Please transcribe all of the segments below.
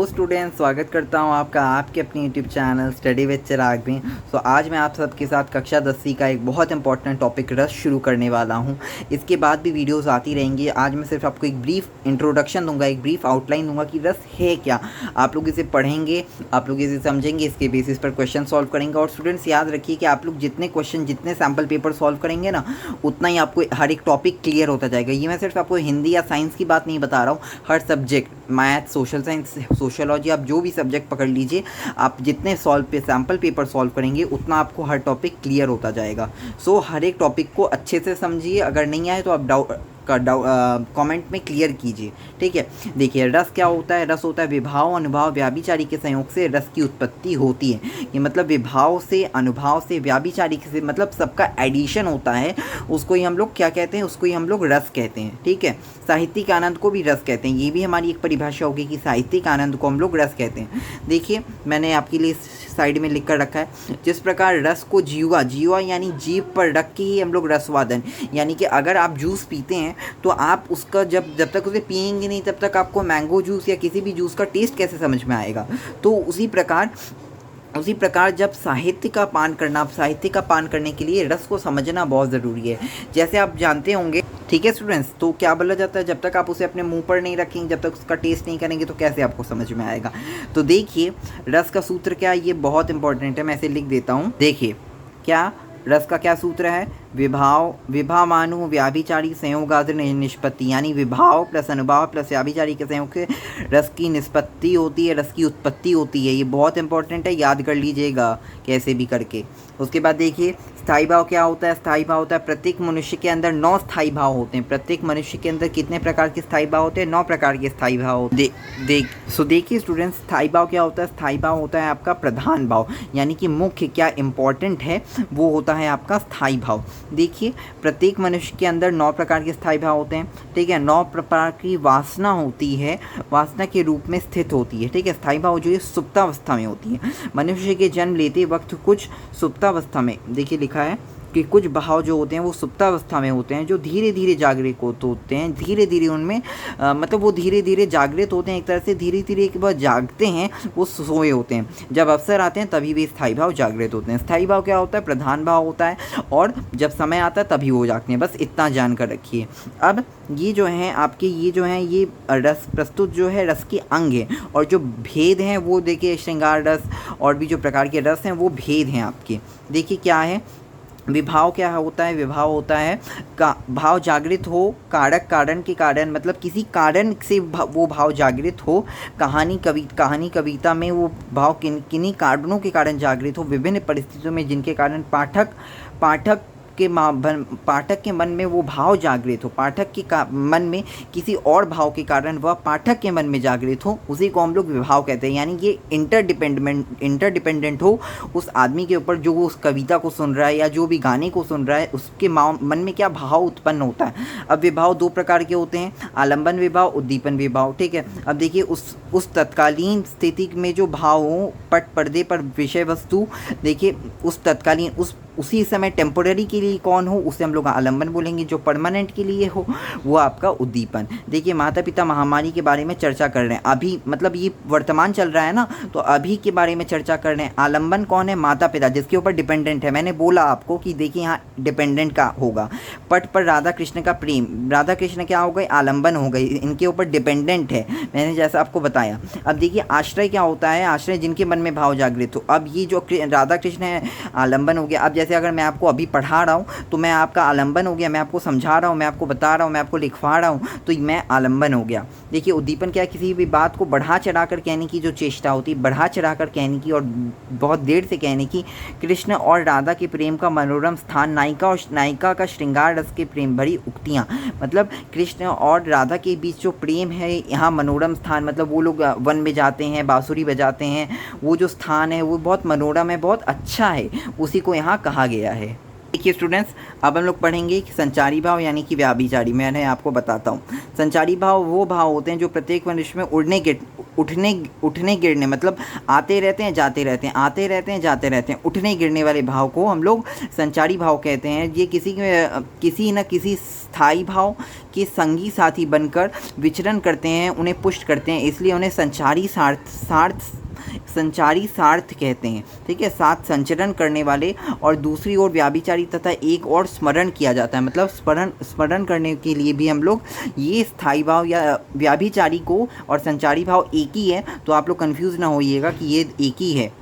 Hello student, स्वागत करता हूं आपका आपके अपनी यूट्यूब चैनल स्टडी विद चिराग में। आज मैं आप सबके साथ कक्षा 10वीं का एक बहुत इंपॉर्टेंट टॉपिक रस शुरू करने वाला हूं। इसके बाद भी वीडियोस आती रहेंगी। आज मैं सिर्फ आपको एक ब्रीफ इंट्रोडक्शन दूंगा, एक ब्रीफ आउटलाइन दूंगा कि रस है क्या। आप लोग इसे पढ़ेंगे, आप लोग इसे समझेंगे, इसके बेसिस पर क्वेश्चन सॉल्व करेंगे। और स्टूडेंट्स याद रखिए कि आप लोग जितने क्वेश्चन, जितने सैम्पल पेपर सॉल्व करेंगे ना, उतना ही आपको हर एक टॉपिक क्लियर होता जाएगा। ये मैं सिर्फ आपको हिंदी या साइंस की बात नहीं बता रहा हूँ, हर subject, math, social science, sociology, आप जो भी सब्जेक्ट पकड़ लीजिए, आप जितने सैम्पल पेपर सॉल्व करेंगे उतना आपको हर टॉपिक क्लियर होता जाएगा। हर एक टॉपिक को अच्छे से समझिए। अगर नहीं आए तो आप कमेंट में क्लियर कीजिए, ठीक है। देखिए, रस क्या होता है? रस होता है विभाव, अनुभाव, व्याभिचारी के संयोग से रस की उत्पत्ति होती है। ये मतलब विभाव से, अनुभाव से, व्याभिचारी से मतलब सबका एडिशन होता है। उसको ही हम लोग क्या कहते हैं? उसको ही हम लोग रस कहते हैं, ठीक है। साहित्यिक आनंद को भी रस कहते हैं। ये भी हमारी एक परिभाषा होगी कि साहित्यिक आनंद को हम लोग रस कहते हैं। देखिए, मैंने आपके लिए साइड में लिख कर रखा है, जिस प्रकार रस को जीवा यानी जीभ पर रख के ही हम लोग रसवादन, यानी कि अगर आप जूस पीते हैं तो आप उसका जब तक उसे पिएंगे नहीं तब तक आपको मैंगो जूस या किसी भी जूस का टेस्ट कैसे समझ में आएगा। तो उसी प्रकार जब साहित्य का पान करने के लिए रस को समझना बहुत ज़रूरी है। जैसे आप जानते होंगे, ठीक है स्टूडेंट्स, तो क्या बोला जाता है, जब तक आप उसे अपने मुंह पर नहीं रखेंगे, जब तक उसका टेस्ट नहीं करेंगे तो कैसे आपको समझ में आएगा। तो देखिए, रस का सूत्र क्या है, ये बहुत इंपॉर्टेंट है, मैं इसे लिख देता हूँ। देखिए, क्या रस का क्या सूत्र है? विभावानु व्याभिचारी संयोगादि निष्पत्ति, यानी विभाव प्लस अनुभाव प्लस व्याभिचारी के संयोग से रस की निष्पत्ति होती है, रस की उत्पत्ति होती है। ये बहुत इंपॉर्टेंट है, याद कर लीजिएगा कैसे भी करके। उसके बाद देखिए, स्थायी भाव क्या होता है? स्थायी भाव होता है प्रत्येक मनुष्य के अंदर 9 स्थायी भाव होते हैं। प्रत्येक मनुष्य के अंदर कितने प्रकार के स्थायी भाव होते हैं? 9 प्रकार के स्थायी भाव होते हैं। देखिए स्टूडेंट्स, स्थायी भाव क्या होता है? स्थायी भाव होता है आपका प्रधान भाव, यानी कि मुख्य, क्या इंपॉर्टेंट है, वो होता है आपका स्थायी भाव। देखिए, प्रत्येक मनुष्य के अंदर 9 प्रकार के स्थायी भाव होते हैं, ठीक है। 9 प्रकार की वासना होती है, वासना के रूप में स्थित होती है, ठीक है। स्थायी भाव जो है सुप्तावस्था में होती है। मनुष्य के जन्म लेते वक्त कुछ सुप्तावस्था में, देखिए लिखा है कि कुछ भाव जो होते हैं वो सुप्तावस्था में होते हैं, जो धीरे धीरे जागृत होते हैं। धीरे धीरे उनमें मतलब वो धीरे धीरे जागृत होते हैं, एक तरह से धीरे धीरे एक बार जागते हैं, वो सोए होते हैं। जब अवसर आते हैं तभी वे स्थायी भाव जागृत होते हैं। स्थायी भाव क्या होता है? प्रधान भाव होता है, और जब समय आता है तभी वो जागते हैं। बस इतना जानकर रखिए। अब ये जो हैं आपके, ये रस प्रस्तुत जो है रस के अंग हैं, और जो भेद हैं वो देखिए, श्रृंगार रस और भी जो प्रकार के रस हैं वो भेद हैं आपके। देखिए क्या है, विभाव क्या होता है? विभाव होता है का भाव जागृत हो, कारक कारण के कारण, मतलब किसी कारण से वो भाव जागृत हो। कहानी कविता में वो भाव किन्हीं कारणों के कारण जागृत हो, विभिन्न परिस्थितियों में जिनके कारण पाठक के मन में वो भाव जागृत हो। पाठक के मन में किसी और भाव के कारण वह पाठक के मन में जागृत हो, उसी को हम लोग विभाव कहते हैं। यानी ये इंटरडिपेंडेंट हो उस आदमी के ऊपर जो वो उस कविता को सुन रहा है या जो भी गाने को सुन रहा है, उसके मन में क्या भाव उत्पन्न होता है। अब विभाव 2 प्रकार के होते हैं, आलंबन विभाव, उद्दीपन विभाव, ठीक है। अब देखिए, उस तत्कालीन स्थिति में जो भाव हो, पर्दे पर विषय वस्तु, देखिए उस तत्कालीन उसी समय टेम्पोररी के लिए कौन हो, उसे हम लोग आलंबन बोलेंगे। जो परमानेंट के लिए हो वो आपका उद्दीपन। देखिए, माता पिता महामारी के बारे में चर्चा कर रहे हैं अभी, मतलब ये वर्तमान चल रहा है ना, तो अभी के बारे में चर्चा कर रहे हैं। आलंबन कौन है? माता पिता, जिसके ऊपर डिपेंडेंट है। मैंने बोला आपको कि देखिए यहाँ डिपेंडेंट का होगा। पट पर राधा कृष्ण का प्रेम, राधा कृष्ण क्या हो गए? आलंबन हो गई, इनके ऊपर डिपेंडेंट है, मैंने जैसा आपको बताया। अब देखिए, आश्रय क्या होता है? आश्रय जिनके मन में भाव जागृत हो। अब ये जो राधा कृष्ण है, आलंबन हो गया। अब जैसे अगर मैं आपको अभी पढ़ा रहा हूँ तो मैं आपका आलंबन हो गया, मैं आपको समझा रहा हूँ, मैं आपको बता रहा हूँ, मैं आपको लिखवा रहा हूँ, तो मैं आलंबन हो गया। देखिए, उद्दीपन क्या है? किसी भी बात को बढ़ा चढ़ा कर कहने की जो चेष्टा होती है, बढ़ा चढ़ा कर कहने की और बहुत देर से कहने की। कृष्ण और राधा के प्रेम का मनोरम स्थान, नायिका का श्रृंगार रस के प्रेम भरी उक्तियाँ, मतलब कृष्ण और राधा के बीच जो प्रेम है, यहाँ मनोरम स्थान, मतलब वो लोग वन में जाते हैं, बांसुरी बजाते हैं, वो जो स्थान है वो बहुत मनोरम है, बहुत अच्छा है, उसी को यहाँ कहा गया है। देखिए स्टूडेंट्स, अब हम लोग पढ़ेंगे कि संचारी भाव यानी कि व्याभिचारी। मैंने आपको बताता हूँ, संचारी भाव वो भाव होते हैं जो प्रत्येक मनुष्य में उठने गिरने, मतलब आते रहते हैं जाते रहते हैं, आते रहते हैं जाते रहते हैं, उठने गिरने वाले भाव को हम लोग संचारी भाव कहते हैं। ये किसी न किसी स्थायी भाव के संगी साथी बनकर विचरण करते हैं, उन्हें पुष्ट करते हैं, इसलिए उन्हें संचारी सार्थ कहते हैं। ठीक है, साथ संचरण करने वाले, और दूसरी ओर व्याभिचारी तथा एक और स्मरण किया जाता है, मतलब स्मरण करने के लिए भी हम लोग ये स्थायी भाव या व्याभिचारी को और संचारी भाव एक ही है, तो आप लोग कंफ्यूज ना होइएगा कि ये एक ही है,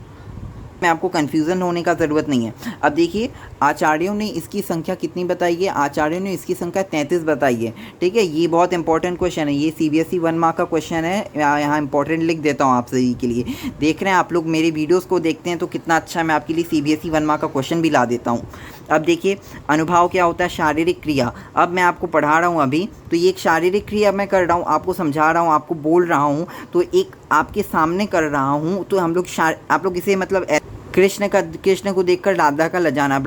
में आपको कन्फ्यूज़न होने का ज़रूरत नहीं है। अब देखिए, आचार्यों ने इसकी संख्या कितनी बताई है? आचार्यों ने इसकी संख्या 33 बताई है। ठीक है, ये बहुत इंपॉर्टेंट क्वेश्चन है, ये CBSE 1 मार्क का क्वेश्चन है, यहाँ इंपॉर्टेंट लिख देता हूँ आप सभी के लिए। देख रहे हैं आप लोग मेरे वीडियोस को देखते हैं तो कितना अच्छा मैं आपके लिए CBSE 1 मार्क का क्वेश्चन भी ला देता हूँ। अब देखिए, अनुभाव क्या होता है? शारीरिक क्रिया। अब मैं आपको पढ़ा रहा हूँ अभी, तो ये एक शारीरिक क्रिया मैं कर रहा हूँ, आपको समझा रहा हूँ, आपको बोल रहा हूँ, तो एक आपके सामने कर रहा हूँ, तो हम लोग आप लोग इसे मतलब कृष्ण को देखकर राधा का लजाना,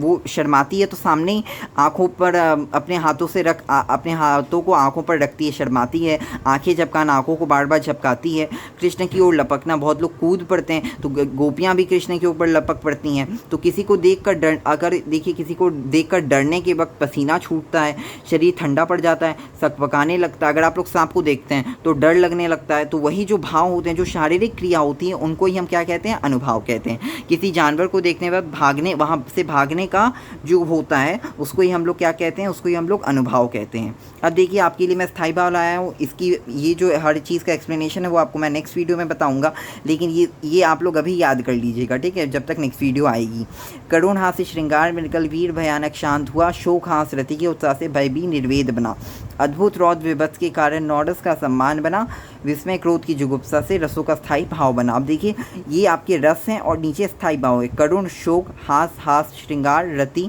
वो शर्माती है तो सामने ही आँखों पर अपने हाथों से अपने हाथों को आँखों पर रखती है, शर्माती है, आंखें झपकाना, आँखों को बार बार झपकाती है, कृष्ण की ओर लपकना, बहुत लोग कूद पड़ते हैं, तो गोपियाँ भी कृष्ण के ऊपर लपक पड़ती हैं। तो किसी को देखकर अगर देखिए किसी को देखकर डरने के वक्त पसीना छूटता है, शरीर ठंडा पड़ जाता है, सकपकाने लगता है, अगर आप लोग सांप को देखते हैं तो डर लगने लगता है, तो वही जो भाव होते हैं, जो शारीरिक क्रिया होती है, उनको ही हम क्या कहते हैं? अनुभाव कहते हैं। किसी जानवर को देखने पर वहाँ से भागने का जो होता है, उसको ही हम लोग क्या कहते हैं? उसको ही हम लोग अनुभाव कहते हैं। अब देखिए, आपके लिए मैं स्थायी भाव लाया हूँ, इसकी ये जो हर चीज़ का एक्सप्लेनेशन है वो आपको मैं नेक्स्ट वीडियो में बताऊंगा, लेकिन ये आप लोग अभी याद कर लीजिएगा, ठीक है, जब तक नेक्स्ट वीडियो आएगी। करुण हास्य श्रृंगार मिलकर वीर भयानक शांत हुआ, शोक हास रति के उत्साह से भय भी निर्वेद बना, अद्भुत रौद्र विभत्स के कारण नौरस का सम्मान बना, विस्मय क्रोध की जुगुप्सा से रसों का स्थायी भाव बना। अब देखिए, ये आपके रस हैं और नीचे स्थायी भाव है। करुण, शोक, हास श्रृंगार, रति,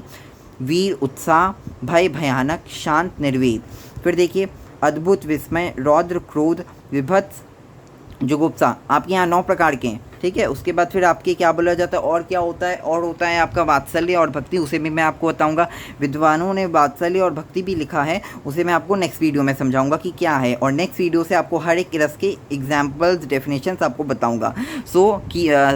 वीर, उत्साह, भय, भयानक, शांत, निर्वेद। फिर देखिए, अद्भुत, विस्मय, रौद्र, क्रोध, विभत्स, जुगुप्सा। आपके यहाँ 9 प्रकार के हैं, ठीक है। उसके बाद फिर आपके क्या बोला जाता है, और क्या होता है? और होता है आपका वात्सल्य और भक्ति, उसे भी मैं आपको बताऊंगा। विद्वानों ने वात्सल्य और भक्ति भी लिखा है, उसे मैं आपको नेक्स्ट वीडियो में समझाऊंगा कि क्या है, और नेक्स्ट वीडियो से आपको हर एक रस के एग्जाम्पल्स, डेफिनेशंस आपको बताऊंगा। So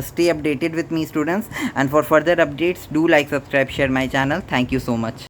stay updated with me students, and for further updates do like, subscribe, share my channel. Thank you so much.